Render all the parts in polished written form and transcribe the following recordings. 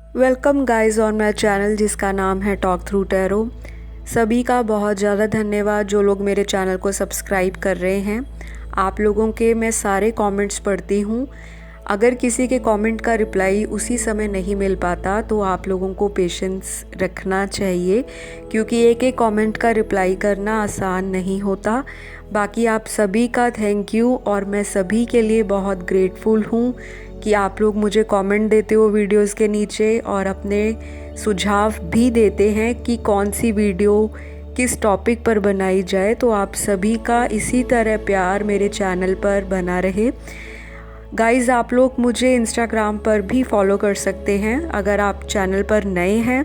Welcome guys on my channel जिसका नाम है टॉक थ्रू टैरो। सभी का बहुत ज़्यादा धन्यवाद जो लोग मेरे चैनल को सब्सक्राइब कर रहे हैं। आप लोगों के मैं सारे कमेंट्स पढ़ती हूँ। अगर किसी के कमेंट का रिप्लाई उसी समय नहीं मिल पाता तो आप लोगों को पेशेंस रखना चाहिए, क्योंकि एक एक कमेंट का रिप्लाई करना आसान नहीं होता। बाकी आप सभी का थैंक यू, और मैं सभी के लिए बहुत ग्रेटफुल हूँ कि आप लोग मुझे कमेंट देते हो वीडियोस के नीचे और अपने सुझाव भी देते हैं कि कौन सी वीडियो किस टॉपिक पर बनाई जाए। तो आप सभी का इसी तरह प्यार मेरे चैनल पर बना रहे। गाइज़, आप लोग मुझे इंस्टाग्राम पर भी फॉलो कर सकते हैं। अगर आप चैनल पर नए हैं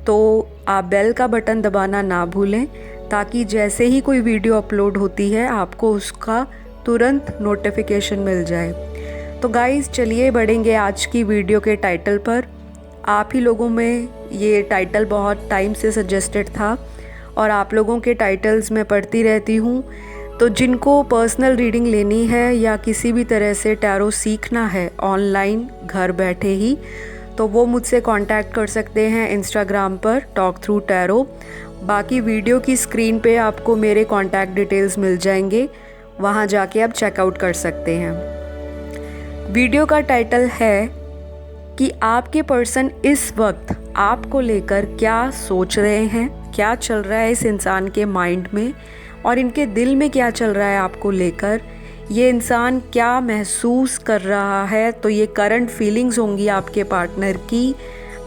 तो आप बेल का बटन दबाना ना भूलें, ताकि जैसे ही कोई वीडियो अपलोड होती है आपको उसका तुरंत नोटिफिकेशन मिल जाए। तो गाइज़, चलिए बढ़ेंगे आज की वीडियो के टाइटल पर। आप ही लोगों में ये टाइटल बहुत टाइम से सजेस्टेड था और आप लोगों के टाइटल्स मैं पढ़ती रहती हूँ। तो जिनको पर्सनल रीडिंग लेनी है या किसी भी तरह से टैरो सीखना है ऑनलाइन घर बैठे ही, तो वो मुझसे कांटेक्ट कर सकते हैं इंस्टाग्राम पर टॉक थ्रू टैरो। बाकी वीडियो की स्क्रीन पे आपको मेरे कांटेक्ट डिटेल्स मिल जाएंगे, वहाँ जाके आप चेकआउट कर सकते हैं। वीडियो का टाइटल है कि आपके पर्सन इस वक्त आपको लेकर क्या सोच रहे हैं, क्या चल रहा है इस इंसान के माइंड में और इनके दिल में क्या चल रहा है आपको लेकर, ये इंसान क्या महसूस कर रहा है। तो ये करंट फीलिंग्स होंगी आपके पार्टनर की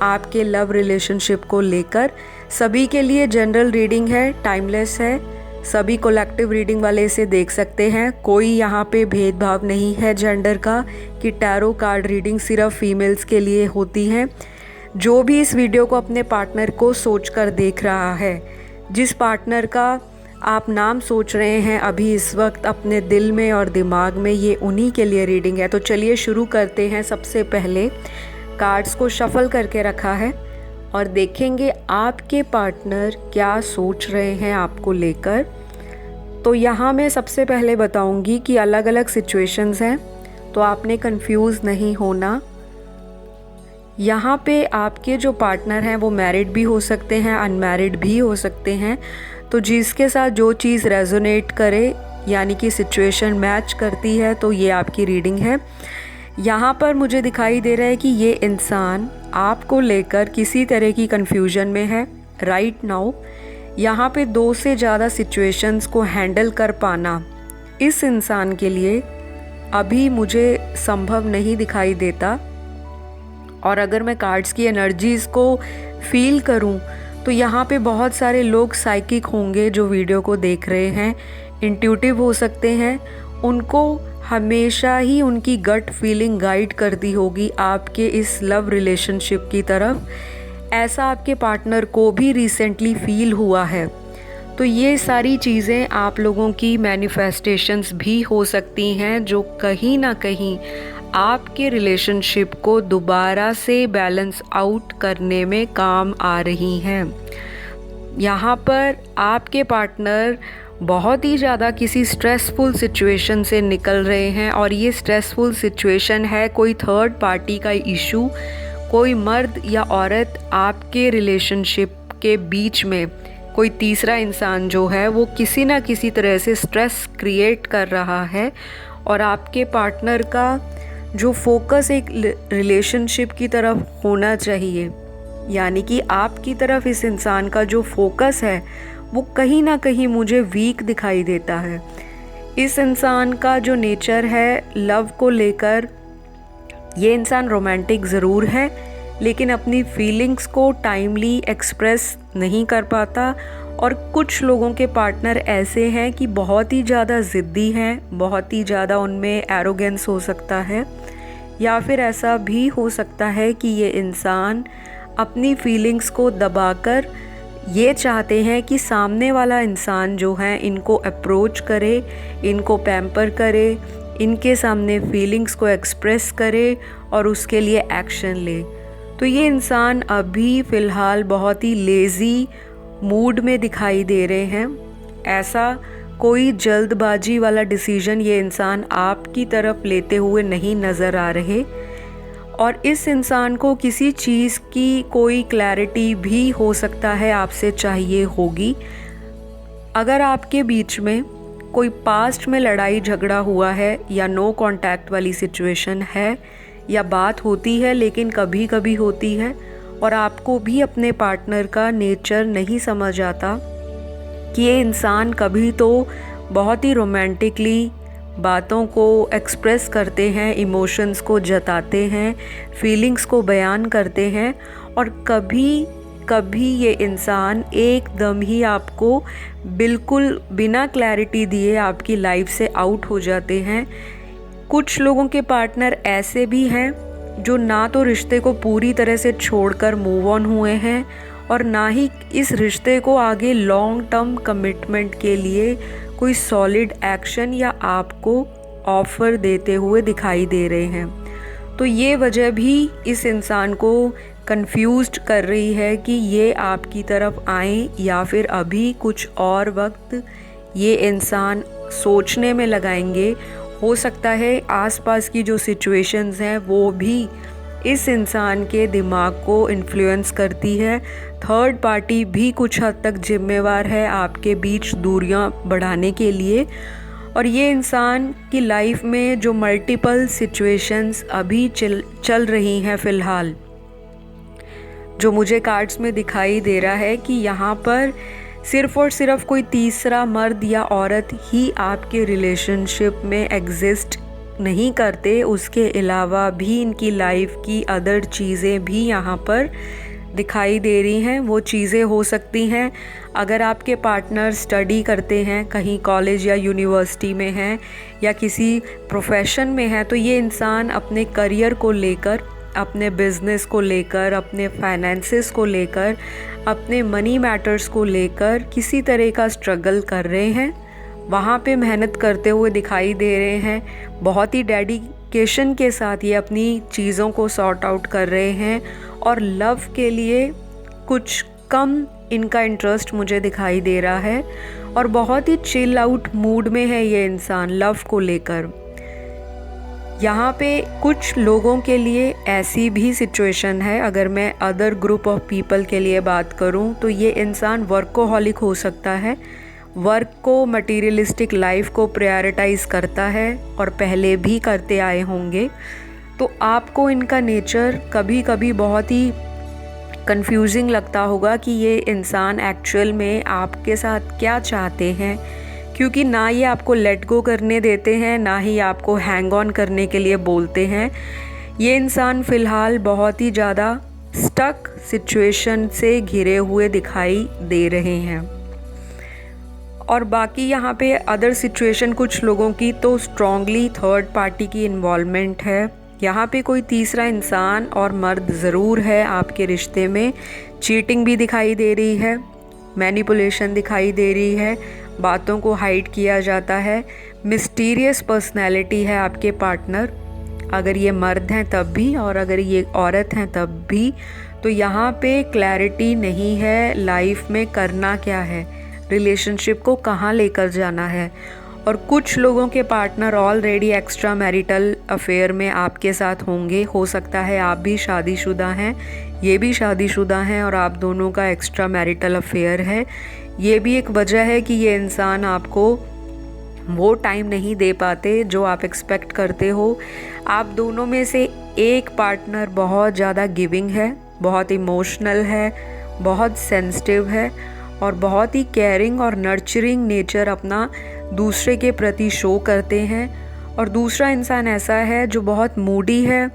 आपके लव रिलेशनशिप को लेकर। सभी के लिए जनरल रीडिंग है, टाइमलेस है, सभी कलेक्टिव रीडिंग वाले इसे देख सकते हैं। कोई यहाँ पे भेदभाव नहीं है जेंडर का कि टैरो कार्ड रीडिंग सिर्फ फीमेल्स के लिए होती है। जो भी इस वीडियो को अपने पार्टनर को सोचकर देख रहा है, जिस पार्टनर का आप नाम सोच रहे हैं अभी इस वक्त अपने दिल में और दिमाग में, ये उन्हीं के लिए रीडिंग है। तो चलिए शुरू करते हैं। सबसे पहले कार्ड्स को शफल करके रखा है और देखेंगे आपके पार्टनर क्या सोच रहे हैं आपको लेकर। तो यहाँ मैं सबसे पहले बताऊंगी कि अलग अलग सिचुएशंस हैं, तो आपने कंफ्यूज नहीं होना। यहाँ पे आपके जो पार्टनर हैं वो मैरिड भी हो सकते हैं, अनमैरिड भी हो सकते हैं। तो जिसके साथ जो चीज़ रेजोनेट करे, यानी कि सिचुएशन मैच करती है, तो ये आपकी रीडिंग है। यहाँ पर मुझे दिखाई दे रहा है कि ये इंसान आपको लेकर किसी तरह की कन्फ्यूजन में है राइट नाउ। यहाँ पे 2 से ज़्यादा सिचुएशंस को हैंडल कर पाना इस इंसान के लिए अभी मुझे संभव नहीं दिखाई देता। और अगर मैं कार्ड्स की एनर्जीज़ को फील करूं तो यहाँ पे बहुत सारे लोग साइकिक होंगे जो वीडियो को देख रहे हैं, इंट्यूटिव हो सकते हैं। उनको हमेशा ही उनकी गट फीलिंग गाइड करती होगी आपके इस लव रिलेशनशिप की तरफ। ऐसा आपके पार्टनर को भी रिसेंटली फील हुआ है। तो ये सारी चीज़ें आप लोगों की मैनिफेस्टेशंस भी हो सकती हैं, जो कहीं ना कहीं आपके रिलेशनशिप को दोबारा से बैलेंस आउट करने में काम आ रही हैं। यहाँ पर आपके पार्टनर बहुत ही ज़्यादा किसी स्ट्रेसफुल सिचुएशन से निकल रहे हैं, और ये स्ट्रेसफुल सिचुएशन है कोई थर्ड पार्टी का इशू। कोई मर्द या औरत आपके रिलेशनशिप के बीच में कोई तीसरा इंसान जो है वो किसी ना किसी तरह से स्ट्रेस क्रिएट कर रहा है। और आपके पार्टनर का जो फोकस एक रिलेशनशिप की तरफ होना चाहिए, यानी कि आपकी तरफ इस इंसान का जो फोकस है वो कहीं ना कहीं मुझे वीक दिखाई देता है। इस इंसान का जो नेचर है लव को लेकर, ये इंसान रोमांटिक ज़रूर है लेकिन अपनी फीलिंग्स को टाइमली एक्सप्रेस नहीं कर पाता। और कुछ लोगों के पार्टनर ऐसे हैं कि बहुत ही ज़्यादा ज़िद्दी हैं, बहुत ही ज़्यादा उनमें एरोगेंस हो सकता है, या फिर ऐसा भी हो सकता है कि ये इंसान अपनी फीलिंग्स को दबाकर ये चाहते हैं कि सामने वाला इंसान जो है इनको अप्रोच करे, इनको पैम्पर करे, इनके सामने फीलिंग्स को एक्सप्रेस करे और उसके लिए एक्शन ले। तो ये इंसान अभी फ़िलहाल बहुत ही लेज़ी मूड में दिखाई दे रहे हैं। ऐसा कोई जल्दबाजी वाला डिसीजन ये इंसान आपकी तरफ लेते हुए नहीं नज़र आ रहे। और इस इंसान को किसी चीज़ की कोई क्लैरिटी भी हो सकता है आपसे चाहिए होगी। अगर आपके बीच में कोई पास्ट में लड़ाई झगड़ा हुआ है या नो कांटेक्ट वाली सिचुएशन है, या बात होती है लेकिन कभी कभी होती है और आपको भी अपने पार्टनर का नेचर नहीं समझ आता कि ये इंसान कभी तो बहुत ही रोमांटिकली बातों को एक्सप्रेस करते हैं, इमोशंस को जताते हैं, फीलिंग्स को बयान करते हैं, और कभी कभी ये इंसान एकदम ही आपको बिल्कुल बिना क्लैरिटी दिए आपकी लाइफ से आउट हो जाते हैं। कुछ लोगों के पार्टनर ऐसे भी हैं जो ना तो रिश्ते को पूरी तरह से छोड़कर मूव ऑन हुए हैं और ना ही इस रिश्ते को आगे लॉन्ग टर्म कमिटमेंट के लिए कोई सॉलिड एक्शन या आपको ऑफ़र देते हुए दिखाई दे रहे हैं। तो ये वजह भी इस इंसान को कंफ्यूज्ड कर रही है कि ये आपकी तरफ आए या फिर अभी कुछ और वक्त ये इंसान सोचने में लगाएंगे। हो सकता है आसपास की जो सिचुएशंस हैं वो भी इस इंसान के दिमाग को इन्फ्लुएंस करती है। थर्ड पार्टी भी कुछ हद तक जिम्मेवार है आपके बीच दूरियां बढ़ाने के लिए। और ये इंसान की लाइफ में जो मल्टीपल सिचुएशंस अभी चल रही हैं फ़िलहाल, जो मुझे कार्ड्स में दिखाई दे रहा है कि यहाँ पर सिर्फ़ और सिर्फ कोई तीसरा मर्द या औरत ही आपके रिलेशनशिप में एग्जिस्ट नहीं करते, उसके अलावा भी इनकी लाइफ की अदर चीज़ें भी यहाँ पर दिखाई दे रही हैं। वो चीज़ें हो सकती हैं अगर आपके पार्टनर स्टडी करते हैं, कहीं कॉलेज या यूनिवर्सिटी में हैं या किसी प्रोफेशन में है, तो ये इंसान अपने करियर को लेकर, अपने बिज़नेस को लेकर, अपने फाइनेंसेस को लेकर, अपने मनी मैटर्स को लेकर किसी तरह का स्ट्रगल कर रहे हैं, वहाँ पे मेहनत करते हुए दिखाई दे रहे हैं। बहुत ही डेडिकेशन के साथ ये अपनी चीज़ों को सॉर्ट आउट कर रहे हैं और लव के लिए कुछ कम इनका इंटरेस्ट मुझे दिखाई दे रहा है और बहुत ही चिल आउट मूड में है ये इंसान लव को लेकर। यहाँ पे कुछ लोगों के लिए ऐसी भी सिचुएशन है, अगर मैं अदर ग्रुप ऑफ पीपल के लिए बात करूँ तो ये इंसान वर्कोहॉलिक हो सकता है, वर्क को, मटीरियलिस्टिक लाइफ को प्रायोरिटाइज़ करता है और पहले भी करते आए होंगे। तो आपको इनका नेचर कभी कभी बहुत ही कंफ्यूजिंग लगता होगा कि ये इंसान एक्चुअल में आपके साथ क्या चाहते हैं, क्योंकि ना ये आपको लेट गो करने देते हैं, ना ही आपको हैंग ऑन करने के लिए बोलते हैं। ये इंसान फ़िलहाल बहुत ही ज़्यादा स्टक सिचुएशन से घिरे हुए दिखाई दे रहे हैं। और बाकी यहाँ पे अदर सिचुएशन कुछ लोगों की तो स्ट्रॉन्गली थर्ड पार्टी की इन्वॉल्वमेंट है। यहाँ पे कोई तीसरा इंसान और मर्द ज़रूर है आपके रिश्ते में। चीटिंग भी दिखाई दे रही है, मैनिपुलेशन दिखाई दे रही है, बातों को हाइड किया जाता है, मिस्टीरियस पर्सनैलिटी है आपके पार्टनर, अगर ये मर्द हैं तब भी और अगर ये औरत हैं तब भी। तो यहाँ पे क्लैरिटी नहीं है लाइफ में करना क्या है, रिलेशनशिप को कहाँ लेकर जाना है। और कुछ लोगों के partner already extra marital affair में आपके साथ होंगे। हो सकता है आप भी शादीशुदा हैं, ये भी शादीशुदा हैं और आप दोनों का एक्स्ट्रा मैरिटल अफेयर है। ये भी एक वजह है कि ये इंसान आपको वो टाइम नहीं दे पाते जो आप एक्सपेक्ट करते हो। आप दोनों में से एक पार्टनर बहुत ज़्यादा गिविंग है, बहुत इमोशनल है, बहुत सेंसिटिव है और बहुत ही केयरिंग और नर्चरिंग नेचर अपना दूसरे के प्रति शो करते हैं। और दूसरा इंसान ऐसा है जो बहुत मूडी है,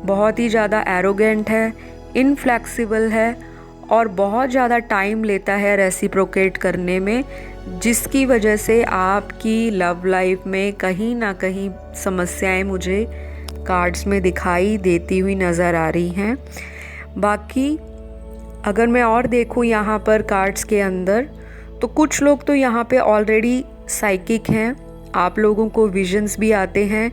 बहुत ही ज़्यादा एरोगेंट है, इनफ्लेक्सिबल है और बहुत ज़्यादा टाइम लेता है रेसिप्रोकेट करने में, जिसकी वजह से आपकी लव लाइफ में कहीं ना कहीं समस्याएं मुझे कार्ड्स में दिखाई देती हुई नज़र आ रही हैं। बाकी अगर मैं और देखूं यहाँ पर कार्ड्स के अंदर, तो कुछ लोग तो यहाँ पे ऑलरेडी साइकिक हैं, आप लोगों को विजन्स भी आते हैं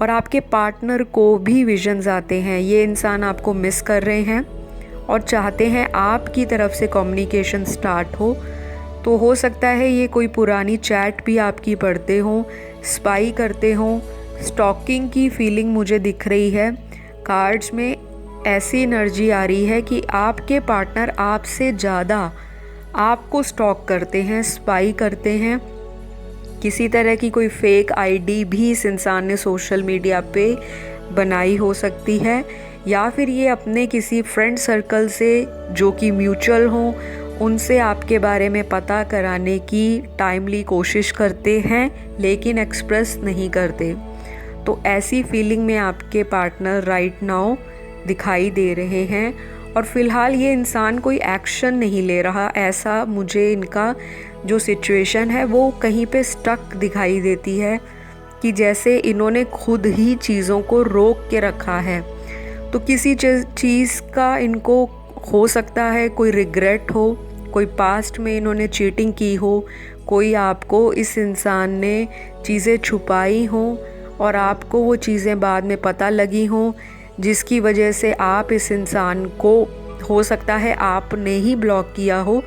और आपके पार्टनर को भी विजन्स आते हैं। ये इंसान आपको मिस कर रहे हैं और चाहते हैं आपकी तरफ से कम्युनिकेशन स्टार्ट हो। तो हो सकता है ये कोई पुरानी चैट भी आपकी पढ़ते हों, स्पाई करते हों, स्टॉकिंग की फीलिंग मुझे दिख रही है। कार्ड्स में ऐसी एनर्जी आ रही है कि आपके पार्टनर आपसे ज़्यादा आपको स्टॉक करते हैं, स्पाई करते हैं। किसी तरह की कोई फेक आईडी भी इस इंसान ने सोशल मीडिया पे बनाई हो सकती है, या फिर ये अपने किसी फ्रेंड सर्कल से जो कि म्यूचुअल हों उनसे आपके बारे में पता कराने की टाइमली कोशिश करते हैं, लेकिन एक्सप्रेस नहीं करते। तो ऐसी फीलिंग में आपके पार्टनर राइट नाउ दिखाई दे रहे हैं, और फ़िलहाल ये इंसान कोई एक्शन नहीं ले रहा। ऐसा मुझे इनका जो सिचुएशन है वो कहीं पे स्टक दिखाई देती है, कि जैसे इन्होंने खुद ही चीज़ों को रोक के रखा है। तो किसी चीज़ का इनको हो सकता है कोई रिग्रेट हो, कोई पास्ट में इन्होंने चीटिंग की हो, कोई आपको इस इंसान ने चीज़ें छुपाई हों और आपको वो चीज़ें बाद में पता लगी हों, जिसकी वजह से आप इस इंसान को हो सकता है आपने ही ब्लॉक किया हो,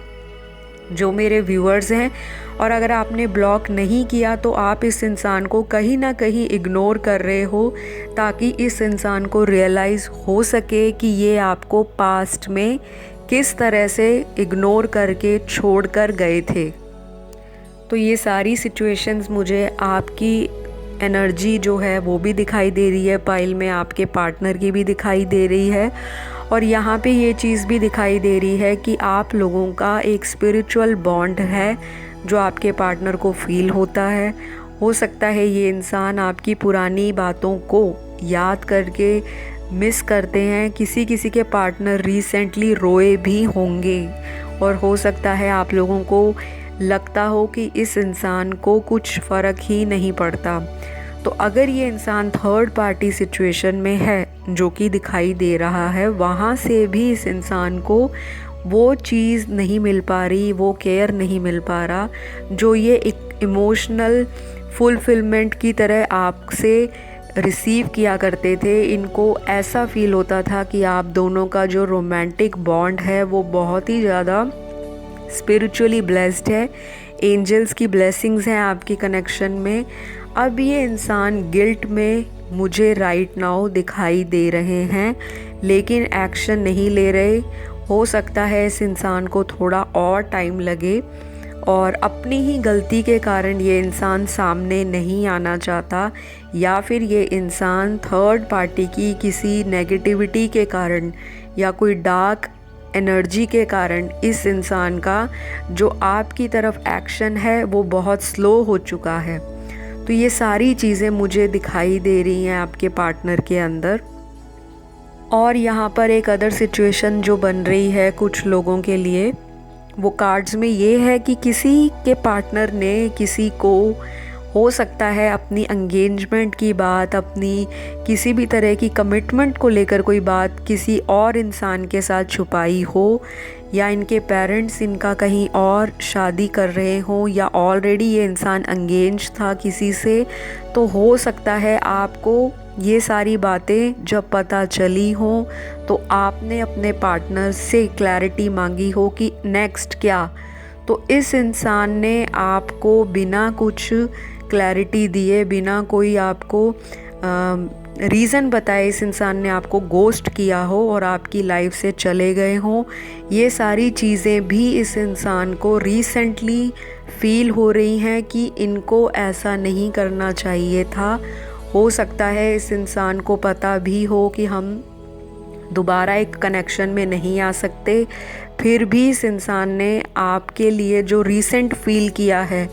जो मेरे व्यूअर्स हैं। और अगर आपने ब्लॉक नहीं किया तो आप इस इंसान को कहीं ना कहीं इग्नोर कर रहे हो, ताकि इस इंसान को रियलाइज़ हो सके कि ये आपको पास्ट में किस तरह से इग्नोर करके छोड़ कर गए थे। तो ये सारी सिचुएशंस मुझे आपकी एनर्जी जो है वो भी दिखाई दे रही है पाइल में, आपके पार्टनर की भी दिखाई दे रही है, और यहाँ पे ये चीज़ भी दिखाई दे रही है कि आप लोगों का एक स्पिरिचुअल बॉन्ड है जो आपके पार्टनर को फील होता है। हो सकता है ये इंसान आपकी पुरानी बातों को याद करके मिस करते हैं। किसी किसी के पार्टनर रिसेंटली रोए भी होंगे, और हो सकता है आप लोगों को लगता हो कि इस इंसान को कुछ फ़र्क ही नहीं पड़ता। तो अगर ये इंसान थर्ड पार्टी सिचुएशन में है, जो कि दिखाई दे रहा है, वहाँ से भी इस इंसान को वो चीज़ नहीं मिल पा रही, वो केयर नहीं मिल पा रहा जो ये एक इमोशनल फुलफिलमेंट की तरह आपसे रिसीव किया करते थे। इनको ऐसा फील होता था कि आप दोनों का जो रोमांटिक बॉन्ड है वो बहुत ही ज़्यादा स्पिरिचुअली ब्लेस्ड है, एंजल्स की ब्लेसिंग्स हैं आपकी कनेक्शन में। अब ये इंसान गिल्ट में मुझे राइट नाउ दिखाई दे रहे हैं, लेकिन एक्शन नहीं ले रहे। हो सकता है इस इंसान को थोड़ा और टाइम लगे, और अपनी ही गलती के कारण ये इंसान सामने नहीं आना चाहता, या फिर ये इंसान थर्ड पार्टी की किसी नेगेटिविटी के कारण या कोई डार्क एनर्जी के कारण इस इंसान का जो आपकी तरफ एक्शन है वो बहुत स्लो हो चुका है। तो ये सारी चीज़ें मुझे दिखाई दे रही हैं आपके पार्टनर के अंदर। और यहाँ पर एक अदर सिचुएशन जो बन रही है कुछ लोगों के लिए, वो कार्ड्स में ये है कि किसी के पार्टनर ने किसी को, हो सकता है अपनी एंगेजमेंट की बात, अपनी किसी भी तरह की कमिटमेंट को लेकर कोई बात किसी और इंसान के साथ छुपाई हो, या इनके पेरेंट्स इनका कहीं और शादी कर रहे हों, या ऑलरेडी ये इंसान एंगेज था किसी से। तो हो सकता है आपको ये सारी बातें जब पता चली हों तो आपने अपने पार्टनर से क्लैरिटी मांगी हो कि नेक्स्ट क्या। तो इस इंसान ने आपको बिना कुछ क्लैरिटी दिए, बिना कोई आपको रीज़न बताए, इस इंसान ने आपको गोस्ट किया हो और आपकी लाइफ से चले गए हों। ये सारी चीज़ें भी इस इंसान को रिसेंटली फील हो रही हैं कि इनको ऐसा नहीं करना चाहिए था। हो सकता है इस इंसान को पता भी हो कि हम दोबारा एक कनेक्शन में नहीं आ सकते, फिर भी इस इंसान ने आपके लिए जो रीसेंट फील किया है,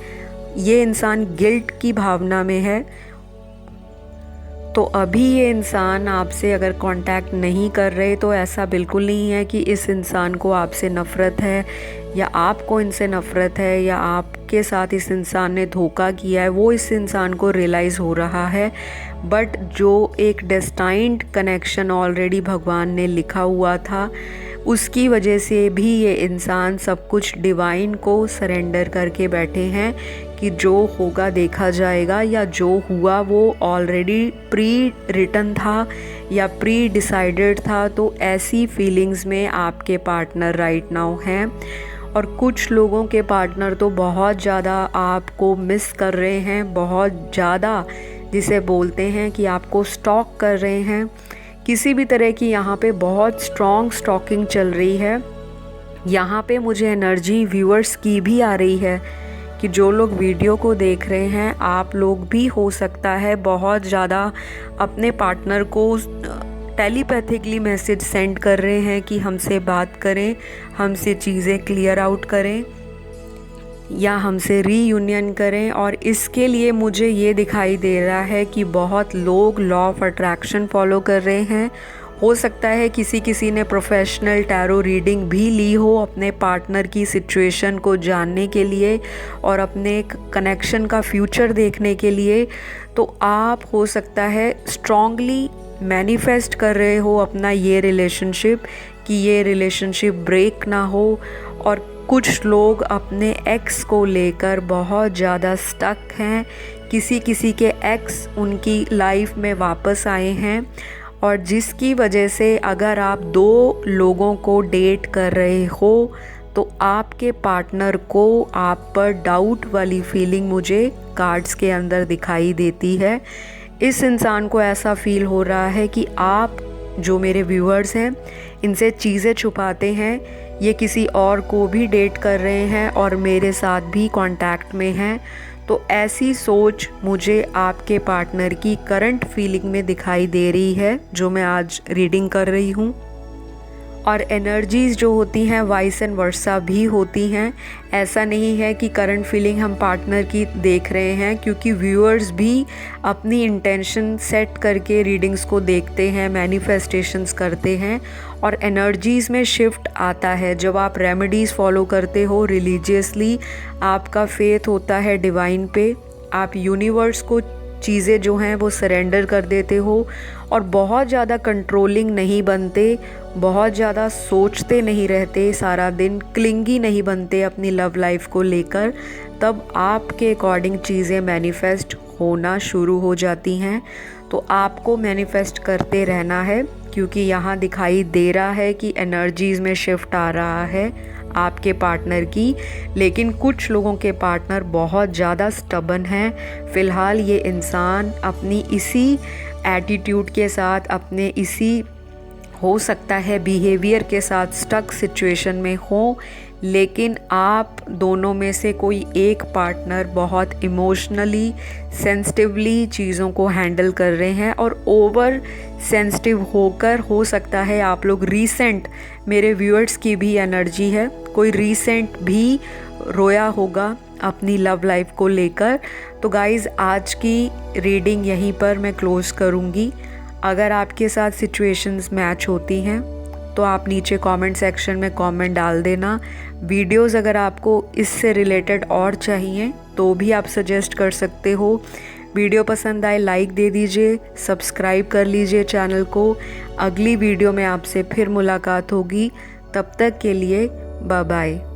ये इंसान गिल्ट की भावना में है। तो अभी ये इंसान आपसे अगर कांटेक्ट नहीं कर रहे तो ऐसा बिल्कुल नहीं है कि इस इंसान को आपसे नफ़रत है, या आपको इनसे नफ़रत है, या आपके साथ इस इंसान ने धोखा किया है। वो इस इंसान को रियलाइज़ हो रहा है, बट जो एक डेस्टाइंड कनेक्शन ऑलरेडी भगवान ने लिखा हुआ था, उसकी वजह से भी ये इंसान सब कुछ डिवाइन को सरेंडर करके बैठे हैं कि जो होगा देखा जाएगा, या जो हुआ वो ऑलरेडी प्री रिटन था या प्री डिसाइडेड था। तो ऐसी फीलिंग्स में आपके पार्टनर राइट नाउ हैं, और कुछ लोगों के पार्टनर तो बहुत ज़्यादा आपको मिस कर रहे हैं, बहुत ज़्यादा, जिसे बोलते हैं कि आपको स्टॉक कर रहे हैं, किसी भी तरह की यहाँ पे बहुत स्ट्रॉन्ग स्टॉकिंग चल रही है। यहाँ पे मुझे एनर्जी व्यूअर्स की भी आ रही है कि जो लोग वीडियो को देख रहे हैं, आप लोग भी हो सकता है बहुत ज़्यादा अपने पार्टनर को टेलीपैथिकली मैसेज सेंड कर रहे हैं कि हमसे बात करें, हमसे चीज़ें क्लियर आउट करें या हमसे रीयूनियन करें। और इसके लिए मुझे ये दिखाई दे रहा है कि बहुत लोग लॉ ऑफ अट्रैक्शन फॉलो कर रहे हैं। हो सकता है किसी ने प्रोफेशनल टैरो रीडिंग भी ली हो अपने पार्टनर की सिचुएशन को जानने के लिए और अपने कनेक्शन का फ्यूचर देखने के लिए। तो आप हो सकता है स्ट्रांगली मैनिफेस्ट कर रहे हो अपना ये रिलेशनशिप, कि ये रिलेशनशिप ब्रेक ना हो। और कुछ लोग अपने एक्स को लेकर बहुत ज़्यादा स्टक हैं। किसी के एक्स उनकी लाइफ में वापस आए हैं और जिसकी वजह से अगर आप 2 लोगों को डेट कर रहे हो तो आपके पार्टनर को आप पर डाउट वाली फीलिंग मुझे कार्ड्स के अंदर दिखाई देती है। इस इंसान को ऐसा फील हो रहा है कि आप जो मेरे व्यूअर्स हैं इनसे चीज़ें छुपाते हैं, ये किसी और को भी डेट कर रहे हैं और मेरे साथ भी कांटेक्ट में हैं। तो ऐसी सोच मुझे आपके पार्टनर की करंट फीलिंग में दिखाई दे रही है जो मैं आज रीडिंग कर रही हूँ। और एनर्जीज़ जो होती हैं वाइस एंड वर्सा भी होती हैं। ऐसा नहीं है कि करंट फीलिंग हम पार्टनर की देख रहे हैं, क्योंकि व्यूअर्स भी अपनी इंटेंशन सेट करके रीडिंग्स को देखते हैं, मैनिफेस्टेशंस करते हैं और एनर्जीज़ में शिफ्ट आता है जब आप रेमेडीज़ फॉलो करते हो रिलीजियसली। आपका फेथ होता है डिवाइन पे, आप यूनिवर्स को चीज़ें जो हैं वो सरेंडर कर देते हो और बहुत ज़्यादा कंट्रोलिंग नहीं बनते, बहुत ज़्यादा सोचते नहीं रहते, सारा दिन क्लिंगी नहीं बनते अपनी लव लाइफ को लेकर। तब आपके अकॉर्डिंग चीज़ें मैनिफेस्ट होना शुरू हो जाती हैं। तो आपको मैनिफेस्ट करते रहना है, क्योंकि यहाँ दिखाई दे रहा है कि एनर्जीज़ में शिफ्ट आ रहा है आपके पार्टनर की। लेकिन कुछ लोगों के पार्टनर बहुत ज़्यादा स्टबन हैं। फ़िलहाल ये इंसान अपनी इसी एटीट्यूड के साथ, अपने इसी हो सकता है बिहेवियर के साथ स्टक सिचुएशन में हो। लेकिन आप दोनों में से कोई एक पार्टनर बहुत इमोशनली सेंसिटिवली चीज़ों को हैंडल कर रहे हैं और ओवर सेंसिटिव होकर, हो सकता है आप लोग रीसेंट, मेरे व्यूअर्स की भी एनर्जी है, कोई रीसेंट भी रोया होगा अपनी लव लाइफ को लेकर। तो गाइज़, आज की रीडिंग यहीं पर मैं क्लोज़ करूँगी। अगर आपके साथ सिचुएशंस मैच होती हैं तो आप नीचे कमेंट सेक्शन में कमेंट डाल देना। वीडियोस अगर आपको इससे रिलेटेड और चाहिए तो भी आप सजेस्ट कर सकते हो। वीडियो पसंद आए लाइक दे दीजिए, सब्सक्राइब कर लीजिए चैनल को। अगली वीडियो में आपसे फिर मुलाकात होगी, तब तक के लिए बाय बाय।